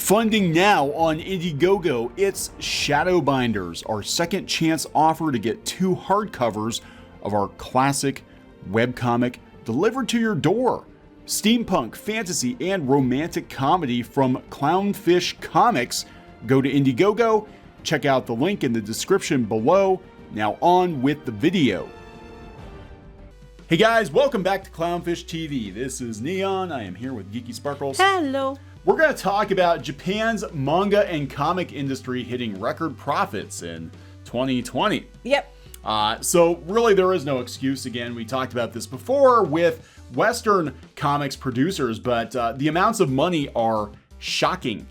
Funding now on Indiegogo, it's Shadowbinders, our second chance offer to get 2 hardcovers of our classic webcomic delivered to your door. Steampunk, fantasy, and romantic comedy from Clownfish Comics. Go to Indiegogo, check out the link in the description below. Now on with the video. Hey guys, welcome back to Clownfish TV. This is Kneon. I am here with Geeky Sparkles. Hello. We're going to talk about Japan's manga and comic industry hitting record profits in 2020. Yep. So really there is no excuse. Again, we talked about this before with Western comics producers, but the amounts of money are shocking.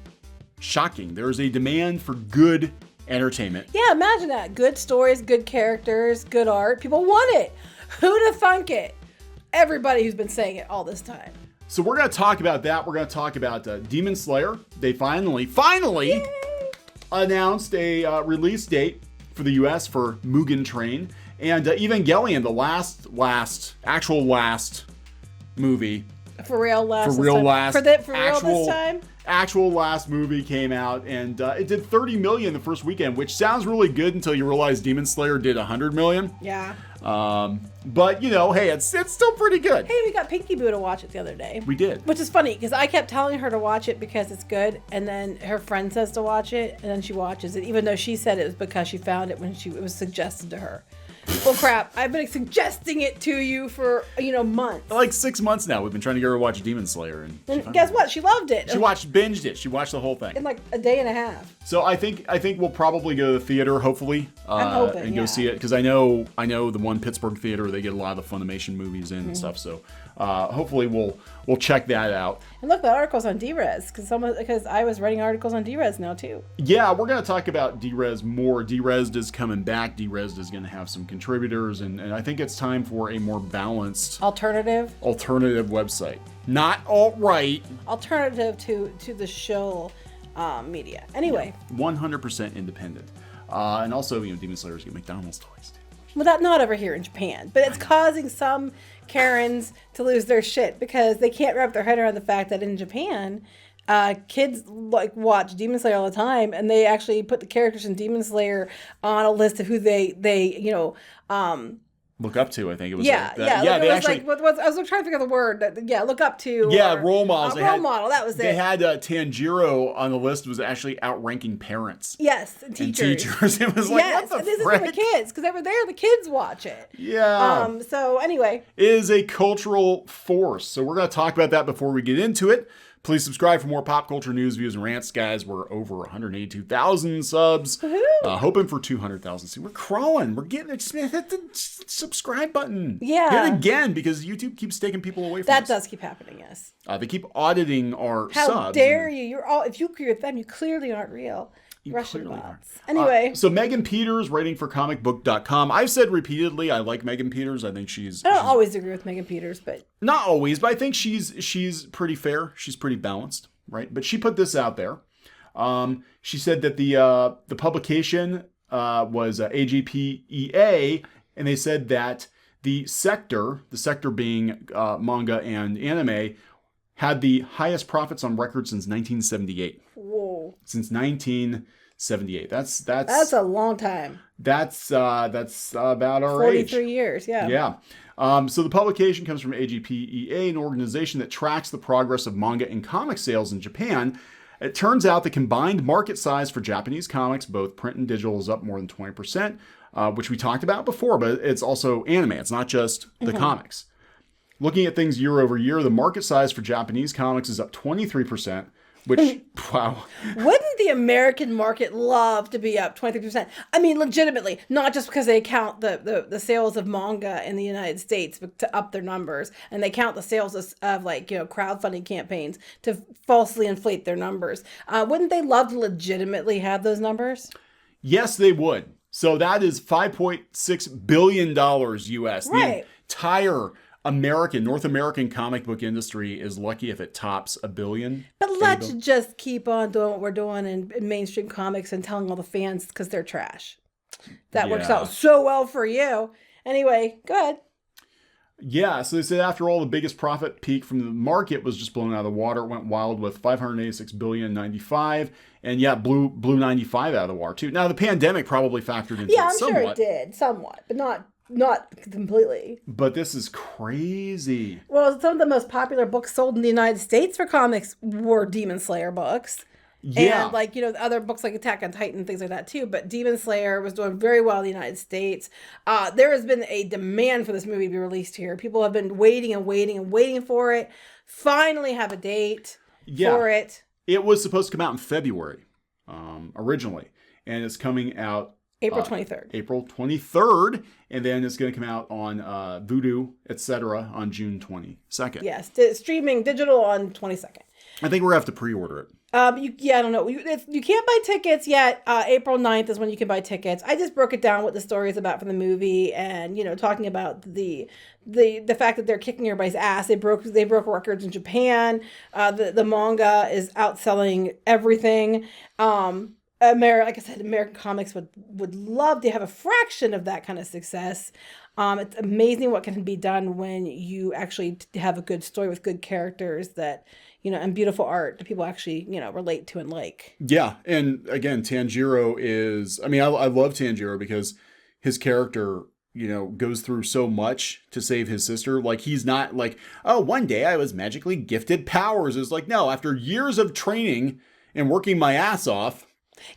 Shocking. There's a demand for good entertainment. Yeah, imagine that. Good stories, good characters, good art. People want it. Who'da thunk it? Everybody who's been saying it all this time. So we're going to talk about that. We're going to talk about Demon Slayer. They finally Yay! announced a release date for the US for Mugen Train. And Evangelion, the last movie. For real last this time? Actual last movie came out, and it did 30 million the first weekend, which sounds really good until you realize Demon Slayer did 100 million. Yeah. But you know, hey, it's still pretty good. Hey, we got Pinky Boo to watch it the other day. We did. Which is funny, because I kept telling her to watch it because it's good, and then her friend says to watch it, and then she watches it, even though she said it was because she found it when it was suggested to her. Well, crap, I've been suggesting it to you for, months. Like 6 months now, we've been trying to get her to watch Demon Slayer. And guess what? She loved it. She binged it. She watched the whole thing. In like a day and a half. So I think we'll probably go to the theater, hopefully. I'm hoping, and go see it. Because I know the one Pittsburgh theater, they get a lot of the Funimation movies in and stuff. So hopefully we'll check that out. And look, the article's on D-Res, because I was writing articles on D-Res now too. Yeah, we're going to talk about D-Res more. D-Res is coming back. D-Res is going to have some contributors, and I think it's time for a more balanced alternative website. Not alt-right. Alternative to the show media. Anyway. 100% independent. And also, Demon Slayers get McDonald's toys too. Well, that's not over here in Japan, but it's causing some Karens to lose their shit because they can't wrap their head around the fact that in Japan, kids watch Demon Slayer all the time, and they actually put the characters in Demon Slayer on a list of who they look up to. I think it was I was trying to figure out the word. Look up to. Yeah, role models. Role model. That was it. They had Tanjiro on the list was actually outranking parents. Yes, and teachers. It was like, yes, what the this is frick? for the kids because they were there. The kids watch it. Yeah. So anyway, it is a cultural force. So we're going to talk about that before we get into it. Please subscribe for more pop culture news, views, and rants, guys. We're over 182,000 subs. Hoping for 200,000. See, we're crawling. We're getting it. Hit the subscribe button. Yeah. Hit it again because YouTube keeps taking people away from us. That does keep happening, yes. They keep auditing our subs. How dare you? If you agree with them, you clearly aren't real. Russian bots. Anyway. So Megan Peters, writing for comicbook.com. I've said repeatedly I like Megan Peters. I think I don't always agree with Megan Peters, but... Not always, but I think she's pretty fair. She's pretty balanced, right? But she put this out there. She said that the publication was AGPEA, and they said that the sector being manga and anime, had the highest profits on record since 1978. Whoa. Since 1978. That's a long time. That's about our 43 age. 43 years, yeah. Yeah. So the publication comes from AGPEA, an organization that tracks the progress of manga and comic sales in Japan. It turns out the combined market size for Japanese comics, both print and digital, is up more than 20%, which we talked about before, but it's also anime. It's not just the comics. Looking at things year over year, the market size for Japanese comics is up 23%, which, wow. Wouldn't the American market love to be up 23%? I mean, legitimately, not just because they count the sales of manga in the United States to up their numbers, and they count the sales of crowdfunding campaigns to falsely inflate their numbers. Wouldn't they love to legitimately have those numbers? Yes, they would. So that is $5.6 billion US. Right. The entire North American comic book industry is lucky if it tops $1 billion. But let's just keep on doing what we're doing in mainstream comics and telling all the fans because they're trash. That works out so well for you. Anyway, go ahead. Yeah, so they said after all, the biggest profit peak from the market was just blown out of the water. It went wild with 586 billion 95, and yeah, blew 95 out of the water too. Now the pandemic probably factored into Yeah, it I'm somewhat. sure it did, somewhat, but not completely. But this is crazy. Well, some of the most popular books sold in the United States for comics were Demon Slayer books. Yeah. And like, other books like Attack on Titan, things like that too. But Demon Slayer was doing very well in the United States. There has been a demand for this movie to be released here. People have been waiting and waiting and waiting for it. Finally have a date for it. It was supposed to come out in February originally. And it's coming out April 23rd. April 23rd. And then it's going to come out on Vudu, etc. on June 22nd. Yes, streaming digital on 22nd. I think we're going to have to pre-order it. I don't know. You can't buy tickets yet. April 9th is when you can buy tickets. I just broke it down what the story is about from the movie, and talking about the fact that they're kicking everybody's ass. They broke records in Japan. The manga is outselling everything. Like I said, American comics would love to have a fraction of that kind of success. It's amazing what can be done when you actually have a good story with good characters that, and beautiful art that people actually, relate to and like. Yeah. And again, Tanjiro is, I love Tanjiro because his character, goes through so much to save his sister. Like, he's not like, oh, one day I was magically gifted powers. It's like, no, after years of training and working my ass off.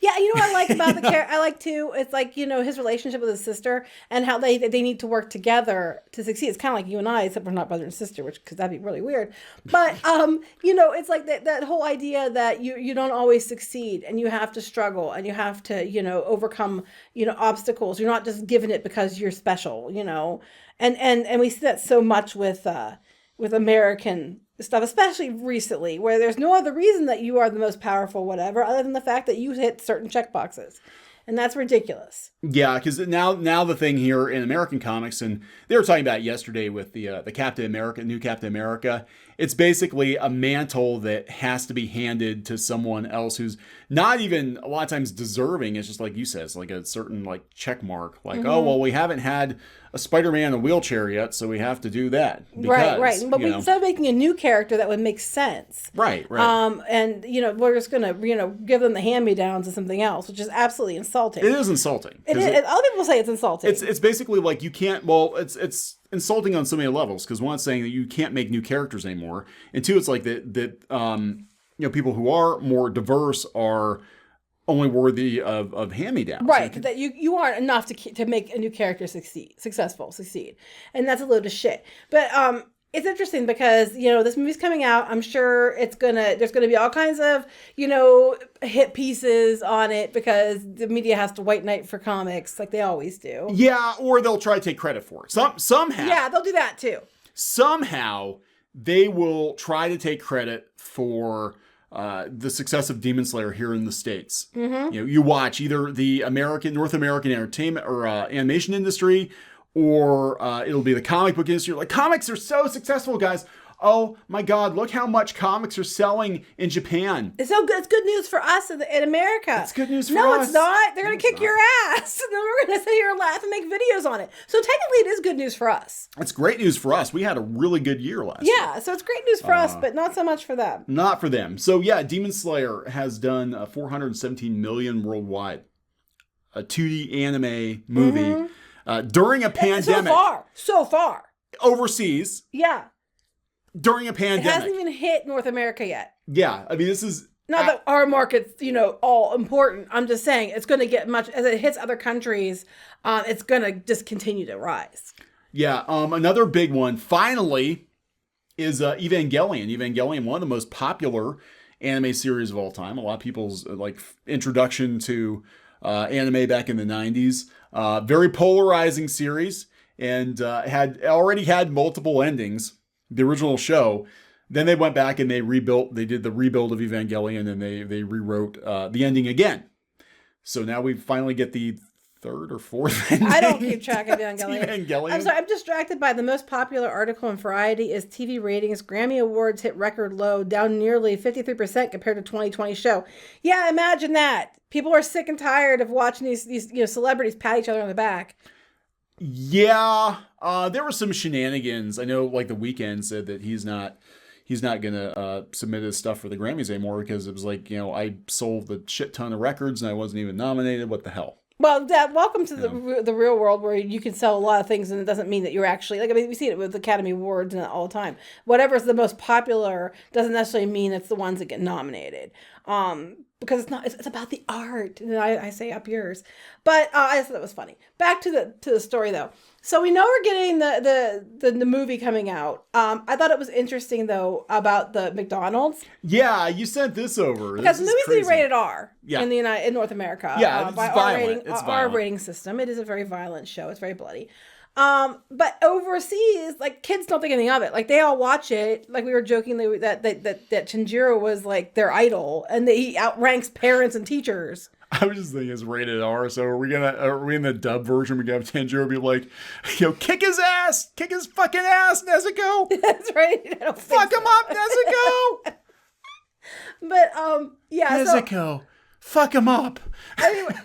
Yeah, what I like about the character, I like too, it's like, his relationship with his sister and how they need to work together to succeed. It's kind of like you and I, except we're not brother and sister, because that'd be really weird. But, it's like that whole idea that you don't always succeed and you have to struggle and you have to, overcome, obstacles. You're not just given it because you're special, and we see that so much with American stuff, especially recently, where there's no other reason that you are the most powerful, whatever, other than the fact that you hit certain check boxes. And that's ridiculous. Yeah, because now the thing here in American comics, and they were talking about it yesterday with the Captain America, new Captain America, it's basically a mantle that has to be handed to someone else who's not even a lot of times deserving. It's just like you said, it's like a certain like check mark. Like, oh, well, we haven't had a Spider-Man in a wheelchair yet, so we have to do that. Because, right. But instead of making a new character that would make sense. Right. And, we're just going to, give them the hand-me-downs of something else, which is absolutely insulting. It is insulting. Other people say it's insulting. It's basically like you can't, well, it's insulting on so many levels, because one, it's saying that you can't make new characters anymore, and two, it's like that people who are more diverse are only worthy of hand-me-downs. Right, that you aren't enough to make a new character succeed, and that's a load of shit. But it's interesting because this movie's coming out. I'm sure there's gonna be all kinds of hit pieces on it because the media has to white knight for comics like they always do. Yeah, or they'll try to take credit for it. Somehow. Yeah, they'll do that too. Somehow they will try to take credit for the success of Demon Slayer here in the States. Mm-hmm. You watch either the North American entertainment or animation industry, or it'll be the comic book industry. Like, comics are so successful, guys. Oh my God, look how much comics are selling in Japan. It's so good. It's good news for us in America. It's good news for us. No, it's not. They're going to kick your ass. And then we're going to sit here and laugh and make videos on it. So technically it is good news for us. It's great news for us. We had a really good year last year. Yeah, so it's great news for us, but not so much for them. Not for them. So yeah, Demon Slayer has done 417 million worldwide. A 2D anime movie during a pandemic. So far. Overseas. Yeah. During a pandemic. It hasn't even hit North America yet. Yeah. I mean, this is... Not that our market's, all important. I'm just saying it's going to get much... As it hits other countries, it's going to just continue to rise. Yeah. Another big one, finally, is Evangelion. Evangelion, one of the most popular anime series of all time. A lot of people's introduction to anime back in the 90s. Very polarizing series, and had already had multiple endings. The original show, then they went back and they did the rebuild of Evangelion, and they rewrote the ending again. So now we finally get the third or fourth ending. I don't keep track of Evangelion. I'm sorry, I'm distracted by the most popular article in Variety is TV ratings. Grammy Awards hit record low, down nearly 53% compared to 2020 show. Yeah, imagine that. People are sick and tired of watching these celebrities pat each other on the back. Yeah, there were some shenanigans. I know, like, The Weeknd said that he's not gonna submit his stuff for the Grammys anymore because it was like, I sold a shit ton of records and I wasn't even nominated. What the hell? Well, welcome to the real world where you can sell a lot of things and it doesn't mean that you're actually, like, I mean, we see it with Academy Awards and all the time. Whatever's the most popular doesn't necessarily mean it's the ones that get nominated. Because it's about the art. And I say up yours. But I just thought that was funny. Back to the story though. So we know we're getting the movie coming out. I thought it was interesting though about the McDonald's. Yeah, you sent this over. Because the movie's being rated R in North America. Yeah, it's by violent. our rating system. It is a very violent show. It's very bloody. But overseas, like, kids don't think anything of it. Like, they all watch it. Like, we were joking that Shinjiro was like their idol, and that he outranks parents and teachers. I was just thinking it's rated R, so are we in the dub version? We got Tanjiro be like, kick his ass, kick his fucking ass, Nezuko. That's right. Fuck him up, Nezuko. But yeah, Nezuko, fuck him up. Anyway,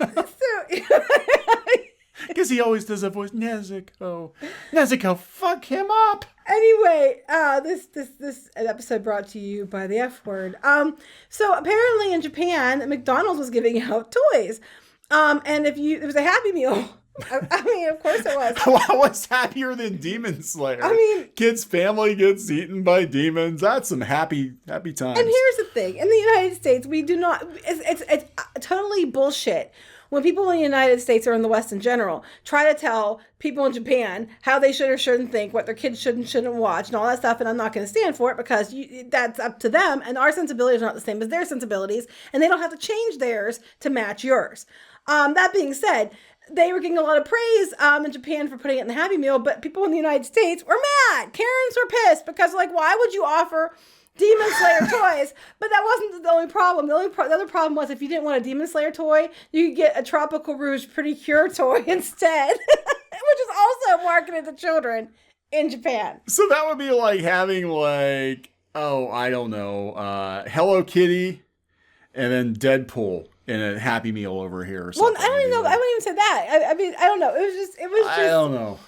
Because he always does a voice, Nezuko, fuck him up. Anyway, this episode brought to you by the F word. So apparently in Japan, McDonald's was giving out toys. And it was a Happy Meal. I mean, of course it was. What's happier than Demon Slayer? I mean, kid's family gets eaten by demons. That's some happy times. And here's the thing: in the United States, we do not. It's totally bullshit when people in the United States or in the West in general try to tell people in Japan how they should or shouldn't think, what their kids should and shouldn't watch, and all that stuff. And I'm not going to stand for it because that's up to them. And our sensibilities are not the same as their sensibilities, and they don't have to change theirs to match yours. That being said, they were getting a lot of praise in Japan for putting it in the Happy Meal, but people in the United States were mad. Karens were pissed because, like, why would you offer Demon Slayer toys? But that wasn't the only problem. The other problem was if you didn't want a Demon Slayer toy, you could get a Tropical Rouge Pretty Cure toy instead, which is also marketed to children in Japan. So that would be like having, like, I don't know, Hello Kitty and then Deadpool in a Happy Meal over here or something. Well, I don't even know. I wouldn't even say that. I mean, I don't know. It was just. I don't know.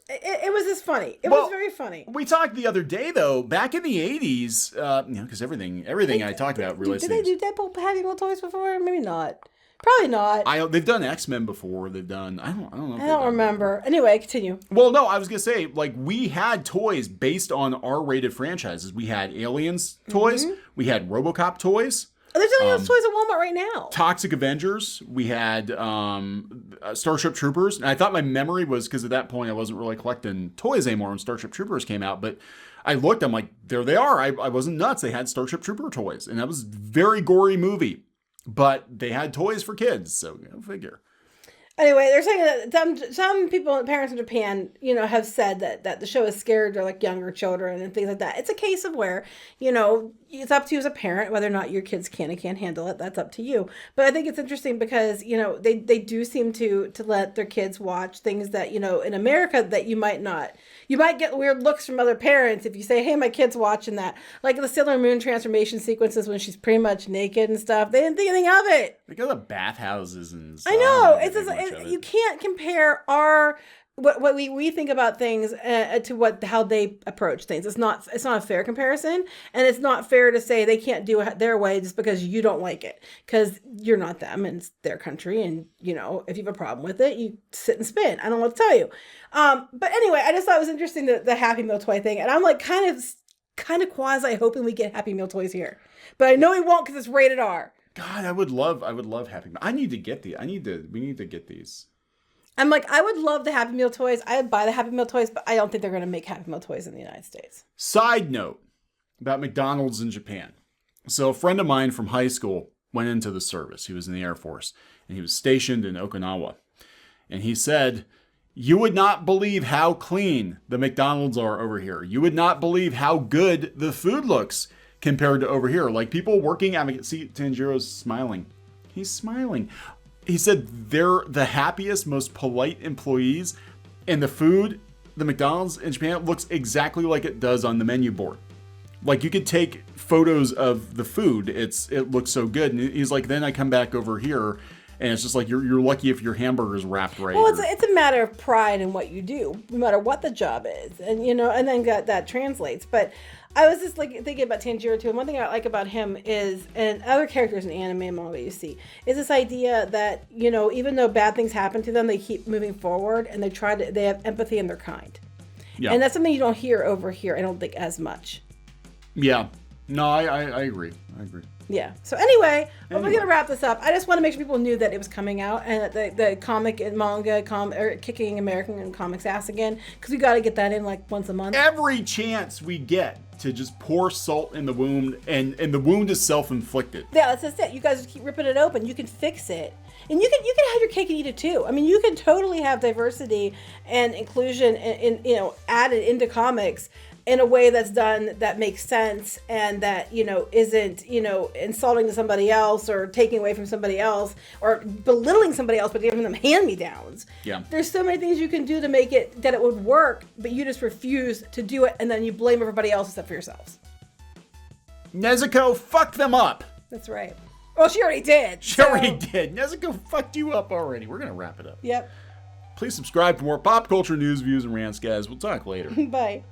It was just funny. It was very funny. We talked the other day, though, back in the 80s, because everything I talked about really. Did they do Deadpool Happy Meal toys before? Maybe not. Probably not. They've done X-Men before. They've done. I don't know. I don't remember. Anyway, continue. Well, no, I was gonna say, like, we had toys based on R-rated franchises. We had Aliens toys. Mm-hmm. We had RoboCop toys. Oh, they're selling those toys at Walmart right now. Toxic Avengers. We had Starship Troopers. And I thought my memory was because at that point I wasn't really collecting toys anymore when Starship Troopers came out. But I looked, I'm like, there they are. I wasn't nuts. They had Starship Trooper toys. And that was a very gory movie. But they had toys for kids. So, figure. Anyway, they're saying that some people, parents in Japan, have said that the show has scared their, like, younger children and things like that. It's a case of where, it's up to you as a parent whether or not your kids can and can't handle it. That's up to you. But I think it's interesting because, they do seem to let their kids watch things that, in America that you might not. You might get weird looks from other parents if you say, hey, my kid's watching that. Like the Sailor Moon transformation sequences when she's pretty much naked and stuff. They didn't think anything of it. They go to bathhouses and stuff. I know. You can't compare what we think about things to how they approach things. It's not a fair comparison, and it's not fair to say they can't do it their way just because you don't like it, because you're not them and it's their country, and if you have a problem with it, you sit and spin. I don't know what to tell you. But anyway, I just thought it was interesting the Happy Meal toy thing, and I'm like kind of quasi hoping we get Happy Meal toys here, but I know we won't because it's rated R. God, I would love Happy Meal. I need to get these. We need to get these. I'm like, I would love the Happy Meal toys. I would buy the Happy Meal toys, but I don't think they're going to make Happy Meal toys in the United States. Side note about McDonald's in Japan. So a friend of mine from high school went into the service. He was in the Air Force, and he was stationed in Okinawa. And he said, you would not believe how clean the McDonald's are over here. You would not believe how good the food looks compared to over here. Like, people working at... See, Tanjiro's smiling. He's smiling. He said they're the happiest, most polite employees, and the food, the McDonald's in Japan, looks exactly like it does on the menu board. Like, you could take photos of the food. It looks so good. And he's like, then I come back over here And it's just like you're lucky if your hamburger's wrapped right. Well, it's a matter of pride in what you do, no matter what the job is, and and then that translates. But I was just like thinking about Tanjiro too, and one thing I like about him is, and other characters in anime and manga you see, is this idea that even though bad things happen to them, they keep moving forward and they have empathy and they're kind. Yeah. And that's something you don't hear over here, I don't think, as much. Yeah. No, I agree. Yeah. So anyway, we're going to wrap this up. I just want to make sure people knew that it was coming out and that the comic and manga are kicking American comics ass again, because we got to get that in like once a month. Every chance we get to just pour salt in the wound, and the wound is self-inflicted. Yeah, that's it. You guys keep ripping it open. You can fix it. And you can have your cake and eat it too. I mean, you can totally have diversity and inclusion added into comics in a way that's done that makes sense and that isn't insulting to somebody else or taking away from somebody else or belittling somebody else but giving them hand-me-downs. Yeah. There's so many things you can do to make it that it would work, but you just refuse to do it, and then you blame everybody else except for yourselves. Nezuko fucked them up. That's right. Well, she already did. Already did. Nezuko fucked you up already. We're gonna wrap it up. Yep. Please subscribe for more pop culture news, views, and rants, guys. We'll talk later. Bye.